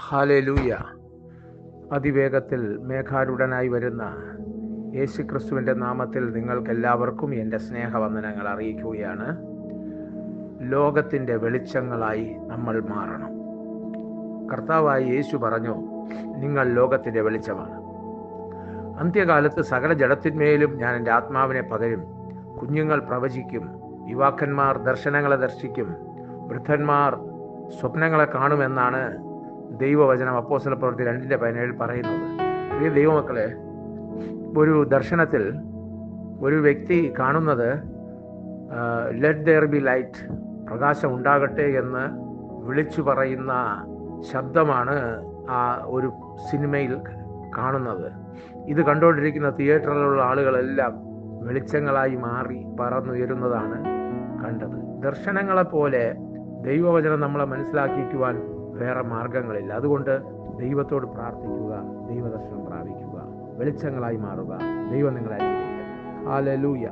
Hallelujah. അതിവേഗത്തിൽ മേഘാരൂഢനായി വരുന്ന യേശുക്രിസ്തുവിൻ്റെ നാമത്തിൽ നിങ്ങൾക്കെല്ലാവർക്കും എൻ്റെ സ്നേഹവന്ദനങ്ങൾ അറിയിക്കുകയാണ്. ലോകത്തിൻ്റെ വെളിച്ചങ്ങളായി നമ്മൾ മാറണം. കർത്താവായ യേശു പറഞ്ഞു, നിങ്ങൾ ലോകത്തിൻ്റെ വെളിച്ചമാണ്. അന്ത്യകാലത്ത് സകല ജഡത്തിന്മേലും ഞാൻ എൻ്റെ ആത്മാവിനെ പകരും. കുഞ്ഞുങ്ങൾ പ്രവചിക്കും, യുവാക്കന്മാർ ദർശനങ്ങളെ ദർശിക്കും, വൃദ്ധന്മാർ സ്വപ്നങ്ങളെ കാണുമെന്നാണ് ദൈവവചനം അപ്പോസ്തലപ്രവൃത്തി 2:17 പറയുന്നത്. പ്രിയ ദൈവമക്കളെ, ഒരു ദർശനത്തിൽ ഒരു വ്യക്തി കാണുന്നത് ലെറ്റ് ദെയർ ബി ലൈറ്റ്, പ്രകാശം ഉണ്ടാകട്ടെ എന്ന് വിളിച്ചു പറയുന്ന ശബ്ദമാണ് ആ ഒരു സിനിമയിൽ കാണുന്നത്. ഇത് കണ്ടുകൊണ്ടിരിക്കുന്ന തിയേറ്ററിലുള്ള ആളുകളെല്ലാം വെളിച്ചങ്ങളായി മാറി പറന്നുയരുന്നതാണ് കണ്ടത്. ദർശനങ്ങളെപ്പോലെ ദൈവവചനം നമ്മളെ മനസ്സിലാക്കിക്കുവാൻ വേറെ മാർഗങ്ങളില്ല. അതുകൊണ്ട് ദൈവത്തോട് പ്രാർത്ഥിക്കുക, ദൈവദർശനം പ്രാപിക്കുക, വെളിച്ചങ്ങളായി മാറുക. ദൈവം നിങ്ങളെ അനുഗ്രഹിക്കട്ടെ. ഹല്ലേലൂയ.